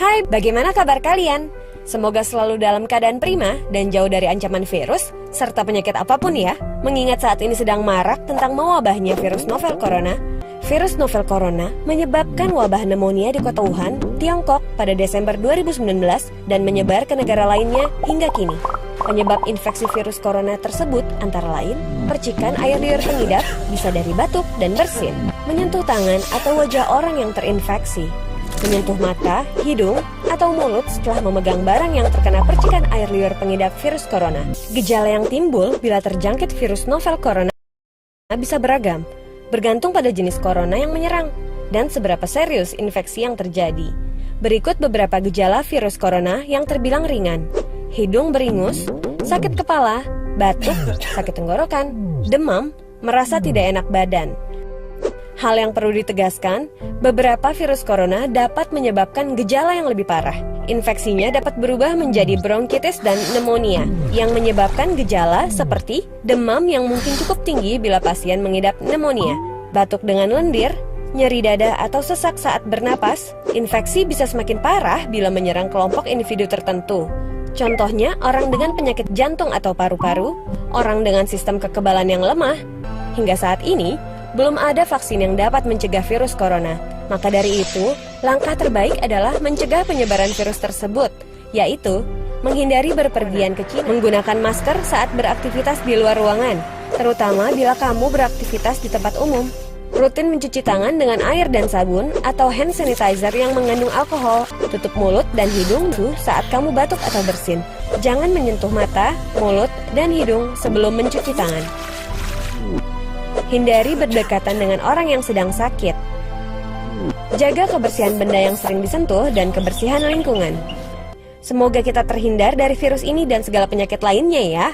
Hai, bagaimana kabar kalian? Semoga selalu dalam keadaan prima dan jauh dari ancaman virus serta penyakit apapun ya. Mengingat saat ini sedang marak tentang mewabahnya virus novel corona. Virus novel corona menyebabkan wabah pneumonia di kota Wuhan, Tiongkok pada Desember 2019 dan menyebar ke negara lainnya hingga kini. Penyebab infeksi virus corona tersebut antara lain percikan air liur pengidap bisa dari batuk dan bersin, menyentuh tangan atau wajah orang yang terinfeksi, menyentuh mata, hidung, atau mulut setelah memegang barang yang terkena percikan air liur pengidap virus corona. Gejala yang timbul bila terjangkit virus novel corona bisa beragam, bergantung pada jenis corona yang menyerang dan seberapa serius infeksi yang terjadi. Berikut beberapa gejala virus corona yang terbilang ringan: hidung beringus, sakit kepala, batuk, sakit tenggorokan, demam, merasa tidak enak badan. Hal yang perlu ditegaskan, beberapa virus corona dapat menyebabkan gejala yang lebih parah. Infeksinya dapat berubah menjadi bronkitis dan pneumonia, yang menyebabkan gejala seperti demam yang mungkin cukup tinggi bila pasien mengidap pneumonia, batuk dengan lendir, nyeri dada atau sesak saat bernapas. Infeksi bisa semakin parah bila menyerang kelompok individu tertentu. Contohnya, orang dengan penyakit jantung atau paru-paru, orang dengan sistem kekebalan yang lemah. Hingga saat ini, belum ada vaksin yang dapat mencegah virus corona. Maka dari itu, langkah terbaik adalah mencegah penyebaran virus tersebut, yaitu menghindari berpergian kecil, menggunakan masker saat beraktivitas di luar ruangan, terutama bila kamu beraktivitas di tempat umum. Rutin mencuci tangan dengan air dan sabun atau hand sanitizer yang mengandung alkohol. Tutup mulut dan hidung saat kamu batuk atau bersin. Jangan menyentuh mata, mulut, dan hidung sebelum mencuci tangan. Hindari berdekatan dengan orang yang sedang sakit. Jaga kebersihan benda yang sering disentuh dan kebersihan lingkungan. Semoga kita terhindar dari virus ini dan segala penyakit lainnya ya.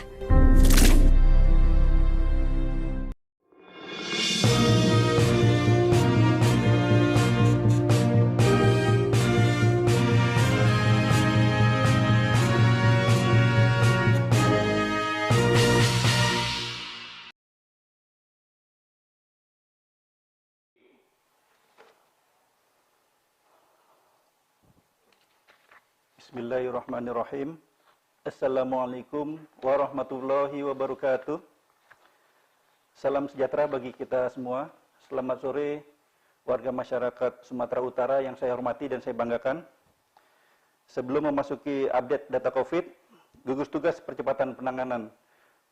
Bismillahirrahmanirrahim. Assalamualaikum warahmatullahi wabarakatuh. Salam sejahtera bagi kita semua. Selamat sore warga masyarakat Sumatera Utara yang saya hormati dan saya banggakan. Sebelum memasuki update data COVID, gugus tugas percepatan penanganan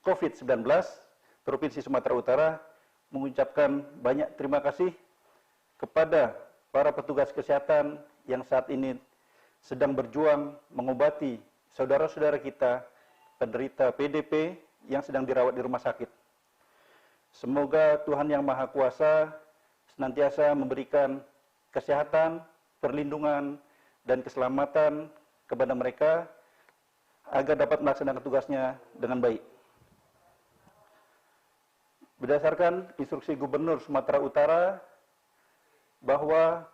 COVID-19 Provinsi Sumatera Utara mengucapkan banyak terima kasih kepada para petugas kesehatan yang saat ini sedang berjuang mengobati saudara-saudara kita penderita PDP yang sedang dirawat di rumah sakit. Semoga Tuhan Yang Maha Kuasa senantiasa memberikan kesehatan, perlindungan, dan keselamatan kepada mereka agar dapat melaksanakan tugasnya dengan baik. Berdasarkan instruksi Gubernur Sumatera Utara bahwa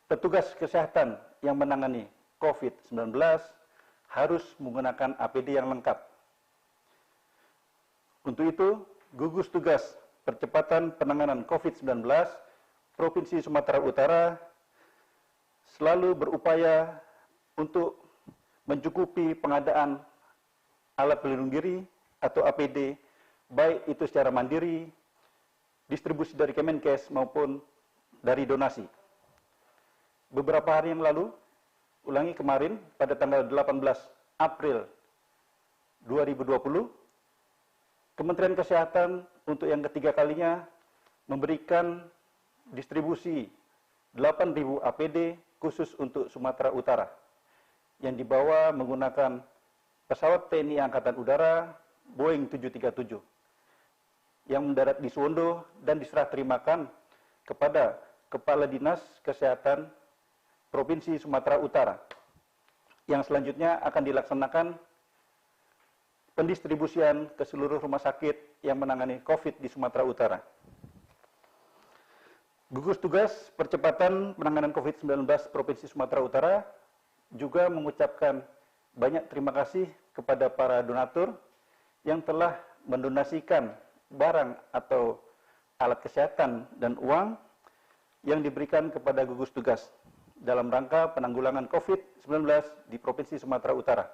petugas kesehatan yang menangani COVID-19 harus menggunakan APD yang lengkap. Untuk itu, gugus tugas percepatan penanganan COVID-19 Provinsi Sumatera Utara selalu berupaya untuk mencukupi pengadaan alat pelindung diri atau APD, baik itu secara mandiri, distribusi dari Kemenkes maupun dari donasi. Beberapa hari yang lalu, kemarin pada tanggal 18 April 2020, Kementerian Kesehatan untuk yang ketiga kalinya memberikan distribusi 8.000 APD khusus untuk Sumatera Utara yang dibawa menggunakan pesawat TNI Angkatan Udara Boeing 737 yang mendarat di Suwondo dan diserah terimakan kepada Kepala Dinas Kesehatan Provinsi Sumatera Utara, yang selanjutnya akan dilaksanakan pendistribusian ke seluruh rumah sakit yang menangani COVID di Sumatera Utara. Gugus Tugas Percepatan Penanganan COVID-19 Provinsi Sumatera Utara juga mengucapkan banyak terima kasih kepada para donatur yang telah mendonasikan barang atau alat kesehatan dan uang yang diberikan kepada gugus tugas dalam rangka penanggulangan COVID-19 di Provinsi Sumatera Utara.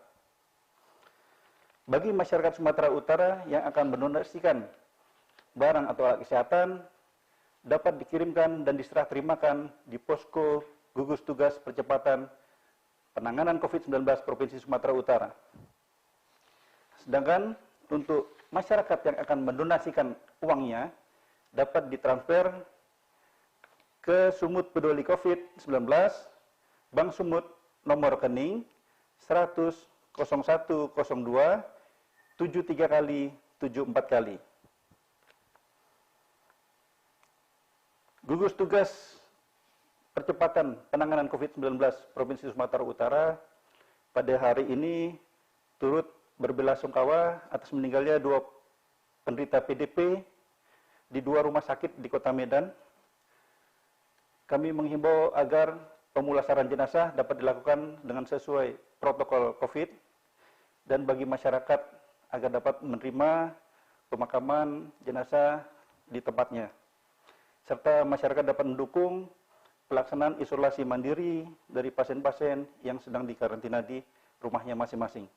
Bagi masyarakat Sumatera Utara yang akan mendonasikan barang atau alat kesehatan, dapat dikirimkan dan diserah terimakan di posko gugus tugas percepatan penanganan COVID-19 Provinsi Sumatera Utara. Sedangkan untuk masyarakat yang akan mendonasikan uangnya dapat ditransfer ke Sumut Peduli COVID-19, Bank Sumut, nomor rekening 100 0102 73 kali 74 kali. Gugus tugas percepatan penanganan COVID-19 Provinsi Sumatera Utara pada hari ini turut berbelasungkawa atas meninggalnya 2 penderita PDP di 2 rumah sakit di Kota Medan. Kami menghimbau agar pemulasaran jenazah dapat dilakukan dengan sesuai protokol COVID dan bagi masyarakat agar dapat menerima pemakaman jenazah di tempatnya. Serta masyarakat dapat mendukung pelaksanaan isolasi mandiri dari pasien-pasien yang sedang dikarantina di rumahnya masing-masing.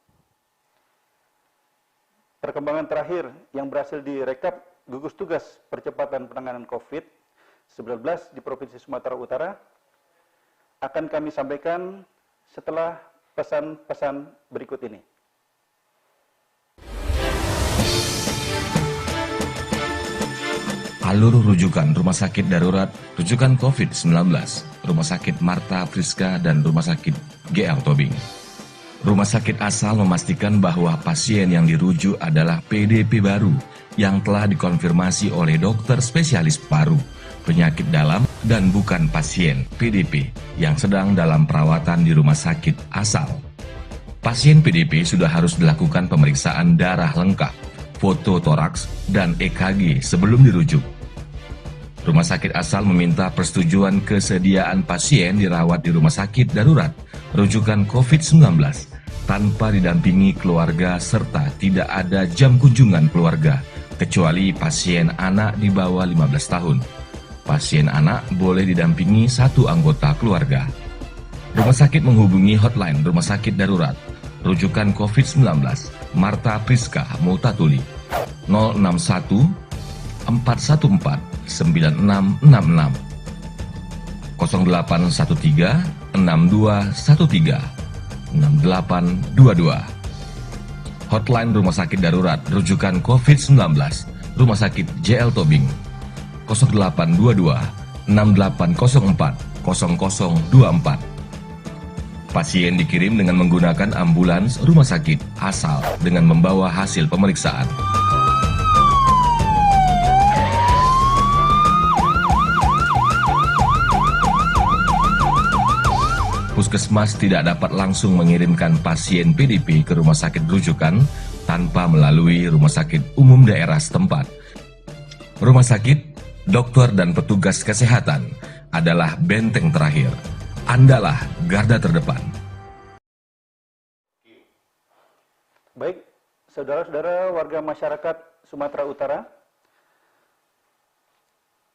Perkembangan terakhir yang berhasil direkap gugus tugas percepatan penanganan COVID-19 di Provinsi Sumatera Utara akan kami sampaikan setelah pesan-pesan berikut ini. Alur rujukan Rumah Sakit Darurat Rujukan COVID-19, Rumah Sakit Marta Friska dan Rumah Sakit GL Tobing. Rumah sakit asal memastikan bahwa pasien yang dirujuk adalah PDP baru yang telah dikonfirmasi oleh dokter spesialis paru, penyakit dalam, dan bukan pasien PDP yang sedang dalam perawatan di rumah sakit asal. Pasien PDP sudah harus dilakukan pemeriksaan darah lengkap, foto toraks, dan EKG sebelum dirujuk. Rumah sakit asal meminta persetujuan kesediaan pasien dirawat di rumah sakit darurat rujukan COVID-19 tanpa didampingi keluarga serta tidak ada jam kunjungan keluarga kecuali pasien anak di bawah 15 tahun. Pasien anak boleh didampingi 1 anggota keluarga. Rumah sakit menghubungi hotline Rumah Sakit Darurat rujukan COVID-19 Marta Friska Multatuli 061 414 9666 0813 6213 6822. Hotline Rumah Sakit Darurat rujukan COVID-19 Rumah Sakit JL Tobing 0822 6804 0024. Pasien dikirim dengan menggunakan ambulans rumah sakit asal dengan membawa hasil pemeriksaan. Puskesmas tidak dapat langsung mengirimkan pasien PDP ke rumah sakit rujukan tanpa melalui rumah sakit umum daerah setempat. Rumah sakit, dokter dan petugas kesehatan adalah benteng terakhir. Andalah garda terdepan. Baik, saudara-saudara warga masyarakat Sumatera Utara,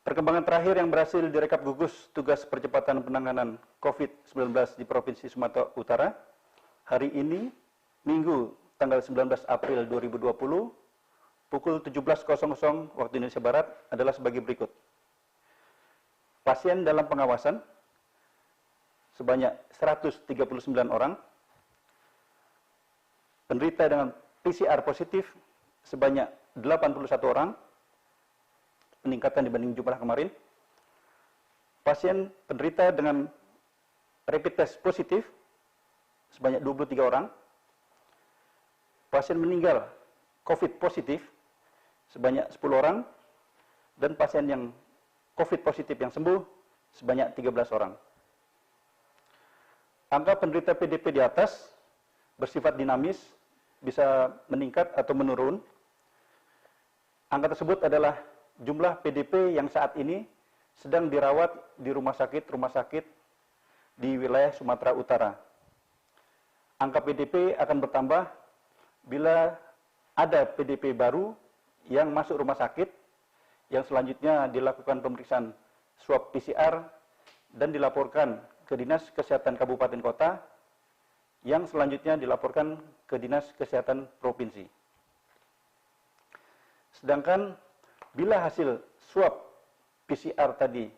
perkembangan terakhir yang berhasil direkap gugus tugas percepatan penanganan COVID-19 di Provinsi Sumatera Utara hari ini, Minggu, tanggal 19 April 2020, pukul 17.00 waktu Indonesia Barat adalah sebagai berikut. Pasien dalam pengawasan sebanyak 139 orang, penderita dengan PCR positif sebanyak 81 orang, peningkatan dibanding jumlah kemarin. Pasien penderita dengan rapid test positif sebanyak 23 orang. Pasien meninggal COVID positif sebanyak 10 orang. Dan pasien yang COVID positif yang sembuh sebanyak 13 orang. Angka penderita PDP di atas bersifat dinamis, bisa meningkat atau menurun. Angka tersebut adalah jumlah PDP yang saat ini sedang dirawat di rumah sakit di wilayah Sumatera Utara. Angka PDP akan bertambah bila ada PDP baru yang masuk rumah sakit yang selanjutnya dilakukan pemeriksaan swab PCR dan dilaporkan ke Dinas Kesehatan Kabupaten Kota, yang selanjutnya dilaporkan ke Dinas Kesehatan Provinsi. Sedangkan bila hasil swab PCR tadi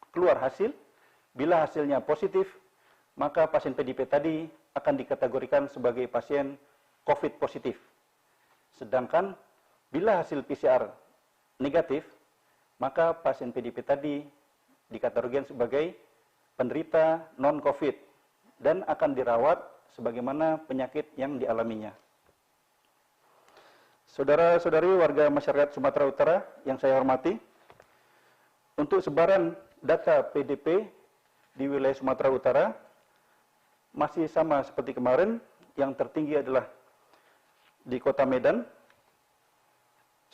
keluar hasil, bila hasilnya positif, maka pasien PDP tadi akan dikategorikan sebagai pasien COVID positif. Sedangkan bila hasil PCR negatif, maka pasien PDP tadi dikategorikan sebagai penderita non-COVID dan akan dirawat sebagaimana penyakit yang dialaminya. Saudara-saudari warga masyarakat Sumatera Utara yang saya hormati, untuk sebaran data PDP di wilayah Sumatera Utara masih sama seperti kemarin. Yang tertinggi adalah di Kota Medan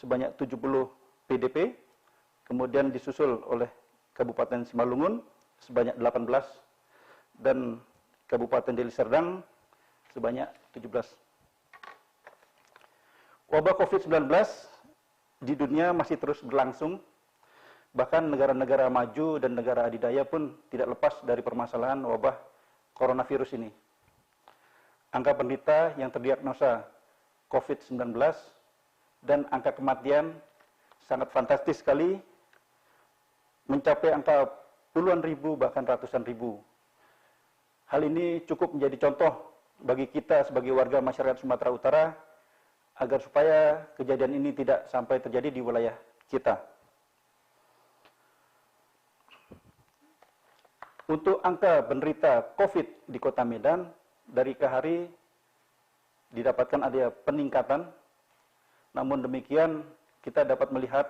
sebanyak 70 PDP, kemudian disusul oleh Kabupaten Simalungun sebanyak 18 dan Kabupaten Deli Serdang sebanyak 17. Wabah COVID-19 di dunia masih terus berlangsung. Bahkan negara-negara maju dan negara adidaya pun tidak lepas dari permasalahan wabah coronavirus ini. Angka penderita yang terdiagnosa COVID-19 dan angka kematian sangat fantastis sekali, mencapai angka puluhan ribu bahkan ratusan ribu. Hal ini cukup menjadi contoh bagi kita sebagai warga masyarakat Sumatera Utara agar supaya kejadian ini tidak sampai terjadi di wilayah kita. Untuk angka penderita COVID di Kota Medan, dari ke hari didapatkan ada peningkatan. Namun demikian, kita dapat melihat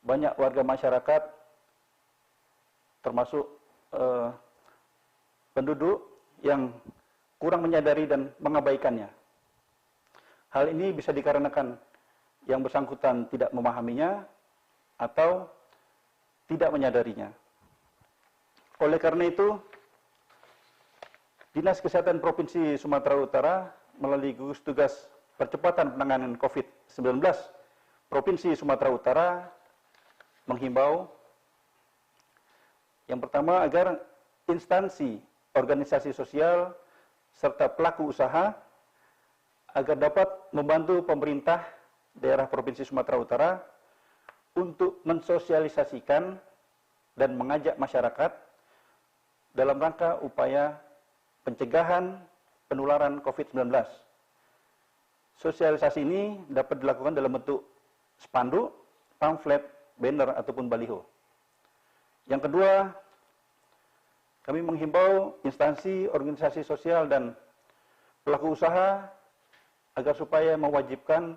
banyak warga masyarakat, termasuk penduduk yang kurang menyadari dan mengabaikannya. Hal ini bisa dikarenakan yang bersangkutan tidak memahaminya atau tidak menyadarinya. Oleh karena itu, Dinas Kesehatan Provinsi Sumatera Utara melalui gugus tugas percepatan penanganan COVID-19 Provinsi Sumatera Utara menghimbau yang pertama agar instansi, organisasi sosial, serta pelaku usaha agar dapat membantu pemerintah daerah Provinsi Sumatera Utara untuk mensosialisasikan dan mengajak masyarakat dalam rangka upaya pencegahan penularan COVID-19. Sosialisasi ini dapat dilakukan dalam bentuk spanduk, pamflet, banner, ataupun baliho. Yang kedua, kami menghimbau instansi, organisasi sosial, dan pelaku usaha agar supaya mewajibkan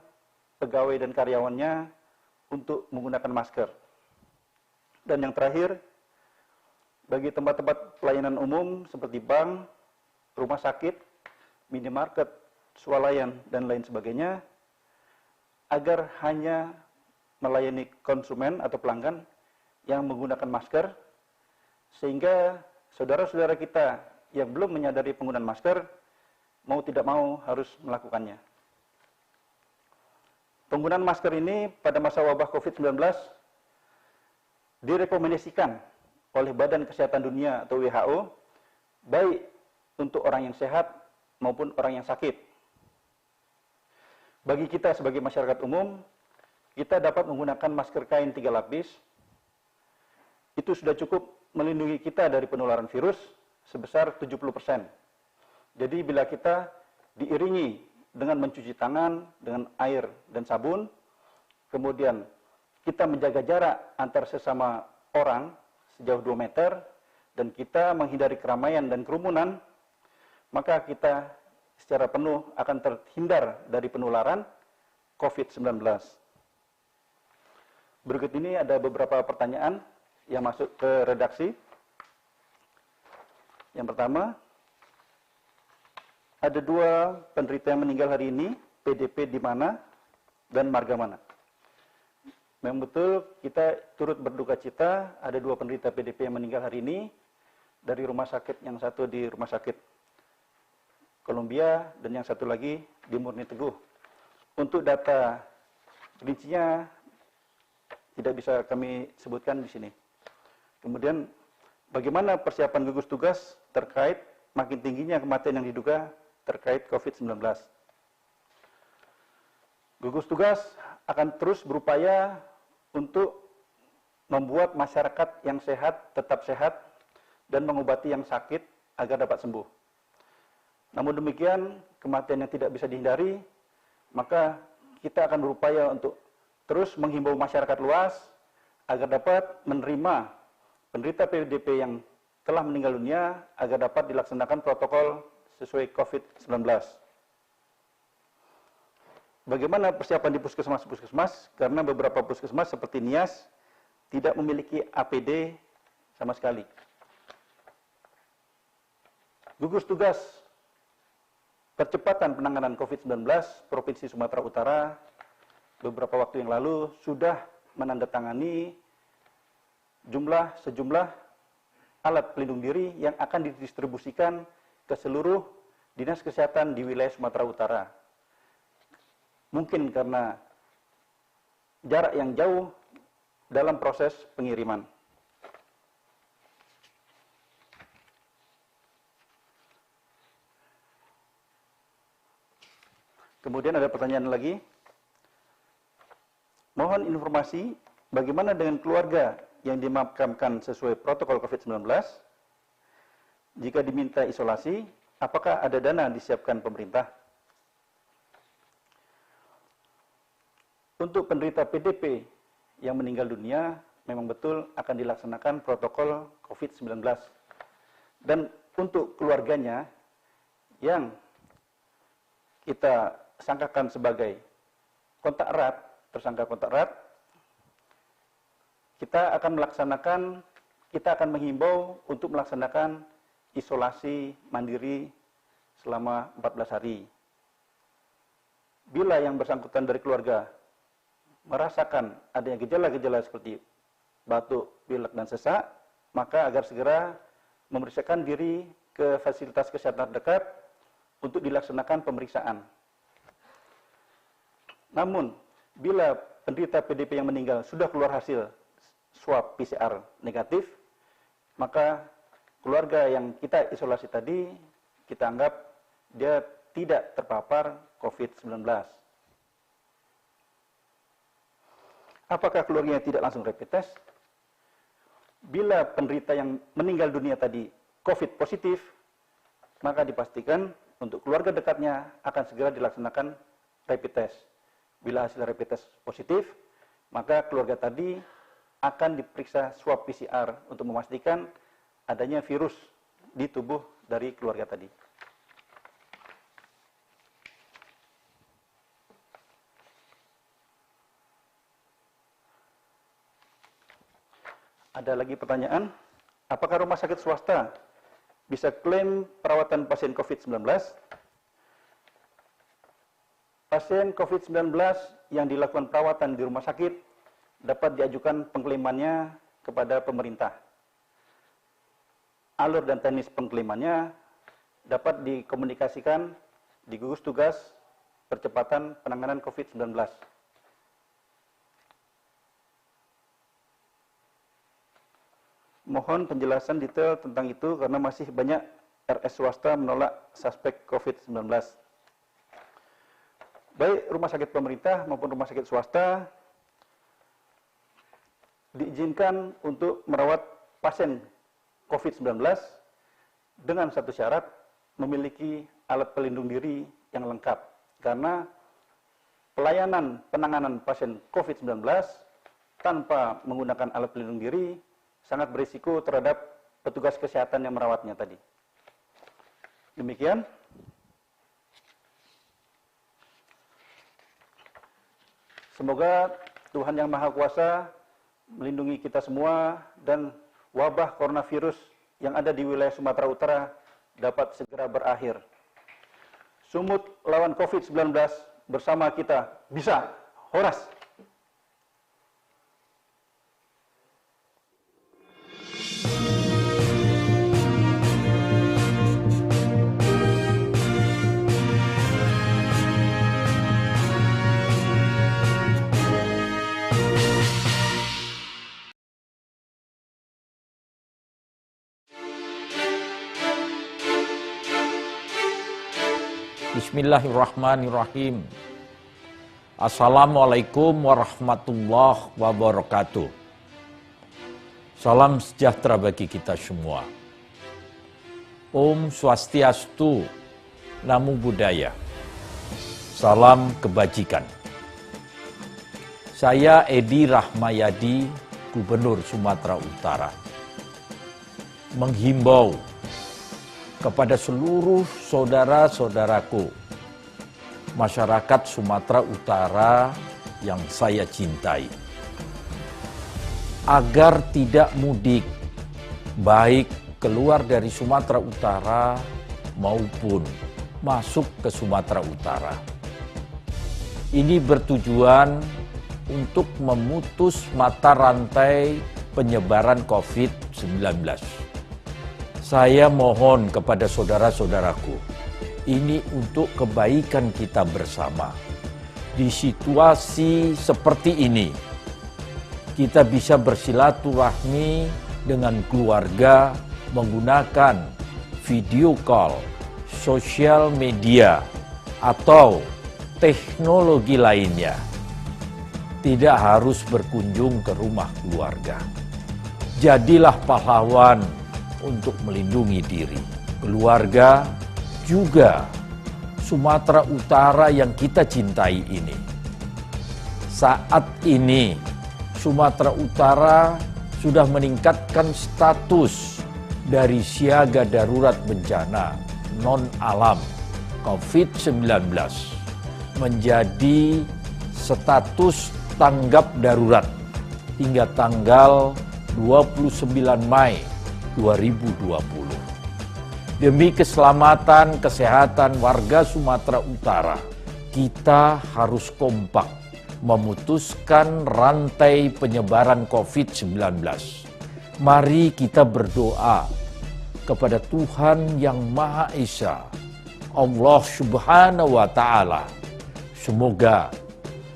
pegawai dan karyawannya untuk menggunakan masker. Dan yang terakhir, bagi tempat-tempat pelayanan umum seperti bank, rumah sakit, minimarket, swalayan, dan lain sebagainya, agar hanya melayani konsumen atau pelanggan yang menggunakan masker, sehingga saudara-saudara kita yang belum menyadari penggunaan masker, mau tidak mau harus melakukannya. Penggunaan masker ini pada masa wabah COVID-19 direkomendasikan oleh Badan Kesehatan Dunia atau WHO, baik untuk orang yang sehat maupun orang yang sakit. Bagi kita sebagai masyarakat umum, kita dapat menggunakan masker kain 3 lapis. Itu sudah cukup melindungi kita dari penularan virus sebesar 70%. Jadi bila kita diiringi dengan mencuci tangan dengan air dan sabun, kemudian kita menjaga jarak antar sesama orang sejauh 2 meter, dan kita menghindari keramaian dan kerumunan, maka kita secara penuh akan terhindar dari penularan COVID-19. Berikut ini ada beberapa pertanyaan yang masuk ke redaksi. Yang pertama, ada 2 penderita yang meninggal hari ini, PDP di mana dan marga mana? Memang betul, kita turut berduka cita, ada 2 penderita PDP yang meninggal hari ini, dari rumah sakit, yang satu di Rumah Sakit Columbia, dan yang satu lagi di Murni Teguh. Untuk data rincinya tidak bisa kami sebutkan di sini. Kemudian bagaimana persiapan gugus tugas terkait makin tingginya kematian yang diduga terkait COVID-19. Gugus tugas akan terus berupaya untuk membuat masyarakat yang sehat tetap sehat dan mengobati yang sakit agar dapat sembuh. Namun demikian, kematian yang tidak bisa dihindari, maka kita akan berupaya untuk terus menghimbau masyarakat luas agar dapat menerima penderita PDP yang telah meninggal dunia agar dapat dilaksanakan protokol sesuai COVID-19. Bagaimana persiapan di puskesmas-puskesmas? Karena beberapa puskesmas seperti Nias tidak memiliki APD sama sekali. Gugus tugas percepatan penanganan COVID-19 Provinsi Sumatera Utara beberapa waktu yang lalu sudah menandatangani sejumlah alat pelindung diri yang akan didistribusikan ke seluruh dinas kesehatan di wilayah Sumatera Utara. Mungkin karena jarak yang jauh dalam proses pengiriman. Kemudian ada pertanyaan lagi. Mohon informasi bagaimana dengan keluarga yang dimakamkan sesuai protokol COVID-19? Jika diminta isolasi, apakah ada dana disiapkan pemerintah? Untuk penderita PDP yang meninggal dunia, memang betul akan dilaksanakan protokol COVID-19. Dan untuk keluarganya yang kita sangkakan sebagai kontak erat, tersangka kontak erat, kita akan menghimbau untuk melaksanakan isolasi mandiri selama 14 hari. Bila yang bersangkutan dari keluarga merasakan adanya gejala-gejala seperti batuk, pilek, dan sesak, maka agar segera memeriksakan diri ke fasilitas kesehatan terdekat untuk dilaksanakan pemeriksaan. Namun, bila penderita PDP yang meninggal sudah keluar hasil swab PCR negatif, maka keluarga yang kita isolasi tadi, kita anggap dia tidak terpapar COVID-19. Apakah keluarganya tidak langsung rapid test? Bila penderita yang meninggal dunia tadi COVID positif, maka dipastikan untuk keluarga dekatnya akan segera dilaksanakan rapid test. Bila hasil rapid test positif, maka keluarga tadi akan diperiksa swab PCR untuk memastikan adanya virus di tubuh dari keluarga tadi. Ada lagi pertanyaan, apakah rumah sakit swasta bisa klaim perawatan pasien COVID-19? Pasien COVID-19 yang dilakukan perawatan di rumah sakit dapat diajukan pengklaimannya kepada pemerintah. Alur dan teknis pengklaimannya dapat dikomunikasikan di gugus tugas percepatan penanganan COVID-19. Mohon penjelasan detail tentang itu karena masih banyak RS swasta menolak suspek COVID-19. Baik rumah sakit pemerintah maupun rumah sakit swasta diizinkan untuk merawat pasien COVID-19 dengan satu syarat, memiliki alat pelindung diri yang lengkap. Karena pelayanan penanganan pasien COVID-19 tanpa menggunakan alat pelindung diri sangat berisiko terhadap petugas kesehatan yang merawatnya tadi. Demikian. Semoga Tuhan Yang Maha Kuasa melindungi kita semua dan wabah coronavirus yang ada di wilayah Sumatera Utara dapat segera berakhir. Sumut lawan COVID-19 bersama kita bisa. Horas! Bismillahirrahmanirrahim. Assalamualaikum warahmatullahi wabarakatuh. Salam sejahtera bagi kita semua. Om Swastiastu, Namo Buddhaya. Salam kebajikan. Saya Edi Rahmayadi, Gubernur Sumatera Utara, menghimbau kepada seluruh saudara-saudaraku, masyarakat Sumatera Utara yang saya cintai, agar tidak mudik, baik keluar dari Sumatera Utara maupun masuk ke Sumatera Utara. Ini bertujuan untuk memutus mata rantai penyebaran COVID-19. Saya mohon kepada saudara-saudaraku, ini untuk kebaikan kita bersama. Di situasi seperti ini, kita bisa bersilaturahmi dengan keluarga menggunakan video call, sosial media, atau teknologi lainnya. Tidak harus berkunjung ke rumah keluarga. Jadilah pahlawan untuk melindungi diri, keluarga, juga Sumatera Utara yang kita cintai ini. Saat ini, Sumatera Utara sudah meningkatkan status dari siaga darurat bencana non-alam COVID-19 menjadi status tanggap darurat hingga tanggal 29 Mei 2020. Demi keselamatan kesehatan warga Sumatera Utara, kita harus kompak memutuskan rantai penyebaran COVID-19. Mari kita berdoa kepada Tuhan yang Maha Esa, Allah Subhanahu wa Ta'ala. Semoga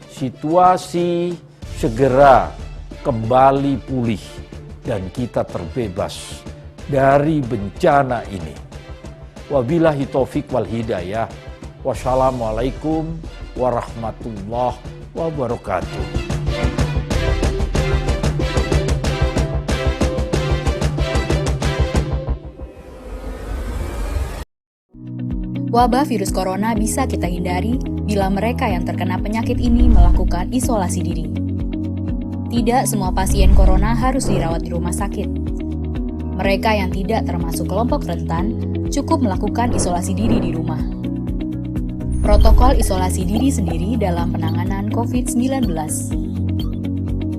situasi segera kembali pulih dan kita terbebas dari bencana ini. Wabillahi taufik wal hidayah. Wassalamualaikum warahmatullahi wabarakatuh. Wabah virus corona bisa kita hindari bila mereka yang terkena penyakit ini melakukan isolasi diri. Tidak semua pasien corona harus dirawat di rumah sakit. Mereka yang tidak termasuk kelompok rentan cukup melakukan isolasi diri di rumah. Protokol isolasi diri sendiri dalam penanganan COVID-19.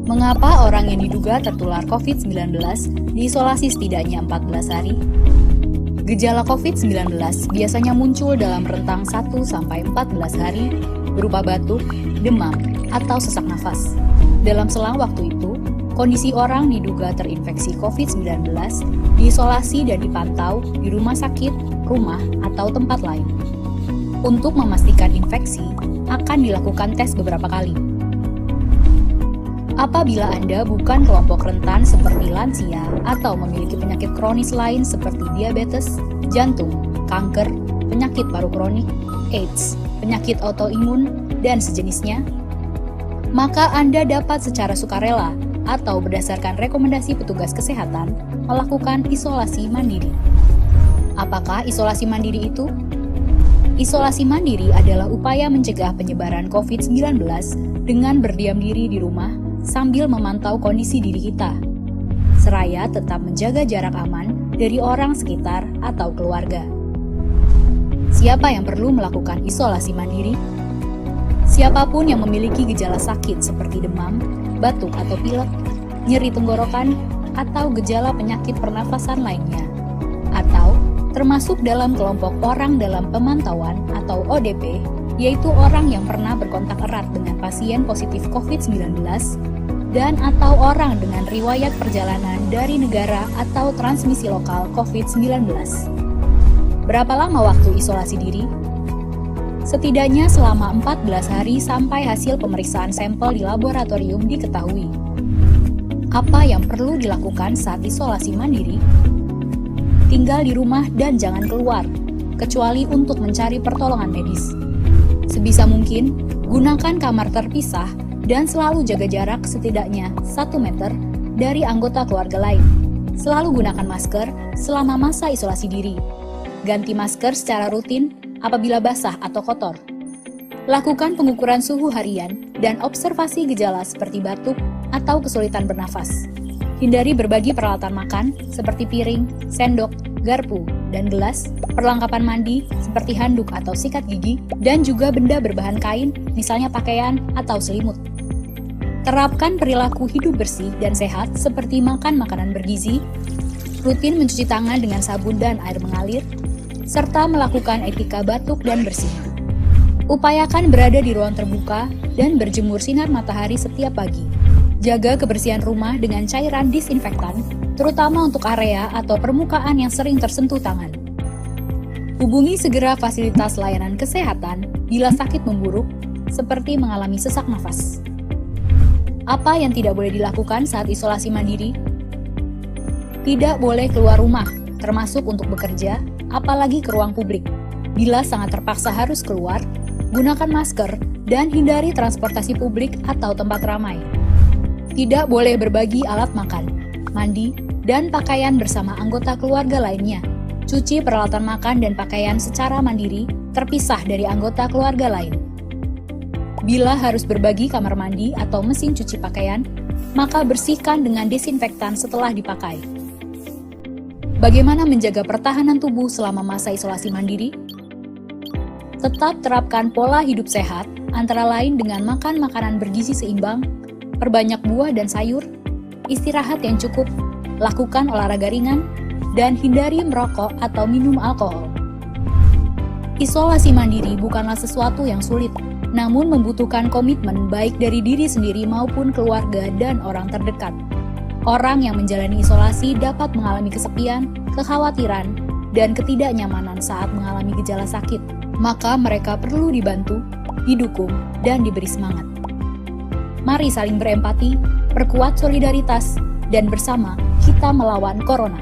Mengapa orang yang diduga tertular COVID-19 diisolasi setidaknya 14 hari? Gejala COVID-19 biasanya muncul dalam rentang 1-14 hari berupa batuk, demam, atau sesak nafas. Dalam selang waktu itu, kondisi orang diduga terinfeksi COVID-19 diisolasi dan dipantau di rumah sakit, rumah, atau tempat lain. Untuk memastikan infeksi, akan dilakukan tes beberapa kali. Apabila Anda bukan kelompok rentan seperti lansia atau memiliki penyakit kronis lain seperti diabetes, jantung, kanker, penyakit paru kronik, AIDS, penyakit autoimun, dan sejenisnya, maka Anda dapat secara sukarela atau berdasarkan rekomendasi petugas kesehatan melakukan isolasi mandiri. Apakah isolasi mandiri itu? Isolasi mandiri adalah upaya mencegah penyebaran COVID-19 dengan berdiam diri di rumah sambil memantau kondisi diri kita, seraya tetap menjaga jarak aman dari orang sekitar atau keluarga. Siapa yang perlu melakukan isolasi mandiri? Siapapun yang memiliki gejala sakit seperti demam, batuk atau pilek, nyeri tenggorokan, atau gejala penyakit pernafasan lainnya, atau termasuk dalam kelompok orang dalam pemantauan atau ODP, yaitu orang yang pernah berkontak erat dengan pasien positif COVID-19 dan atau orang dengan riwayat perjalanan dari negara atau transmisi lokal COVID-19. Berapa lama waktu isolasi diri? Setidaknya selama 14 hari sampai hasil pemeriksaan sampel di laboratorium diketahui. Apa yang perlu dilakukan saat isolasi mandiri? Tinggal di rumah dan jangan keluar. kecuali untuk mencari pertolongan medis. Sebisa mungkin, gunakan kamar terpisah dan selalu jaga jarak setidaknya 1 meter dari anggota keluarga lain. Selalu gunakan masker selama masa isolasi diri. Ganti masker secara rutin apabila basah atau kotor. Lakukan pengukuran suhu harian dan observasi gejala seperti batuk atau kesulitan bernafas. Hindari berbagi peralatan makan seperti piring, sendok, garpu, dan gelas, perlengkapan mandi seperti handuk atau sikat gigi, dan juga benda berbahan kain, misalnya pakaian atau selimut. Terapkan perilaku hidup bersih dan sehat seperti makan makanan bergizi, rutin mencuci tangan dengan sabun dan air mengalir, serta melakukan etika batuk dan bersih. Upayakan berada di ruang terbuka dan berjemur sinar matahari setiap pagi. Jaga kebersihan rumah dengan cairan disinfektan, terutama untuk area atau permukaan yang sering tersentuh tangan. Hubungi segera fasilitas layanan kesehatan bila sakit memburuk, seperti mengalami sesak nafas. Apa yang tidak boleh dilakukan saat isolasi mandiri? Tidak boleh keluar rumah, termasuk untuk bekerja, apalagi ke ruang publik. Bila sangat terpaksa harus keluar, gunakan masker dan hindari transportasi publik atau tempat ramai. Tidak boleh berbagi alat makan, mandi, dan pakaian bersama anggota keluarga lainnya. Cuci peralatan makan dan pakaian secara mandiri, terpisah dari anggota keluarga lain. Bila harus berbagi kamar mandi atau mesin cuci pakaian, maka bersihkan dengan desinfektan setelah dipakai. Bagaimana menjaga pertahanan tubuh selama masa isolasi mandiri? Tetap terapkan pola hidup sehat, antara lain dengan makan makanan bergizi seimbang, perbanyak buah dan sayur, istirahat yang cukup, lakukan olahraga ringan, dan hindari merokok atau minum alkohol. Isolasi mandiri bukanlah sesuatu yang sulit, namun membutuhkan komitmen baik dari diri sendiri maupun keluarga dan orang terdekat. Orang yang menjalani isolasi dapat mengalami kesepian, kekhawatiran, dan ketidaknyamanan saat mengalami gejala sakit. Maka mereka perlu dibantu, didukung, dan diberi semangat. Mari saling berempati, perkuat solidaritas, dan bersama kita melawan corona.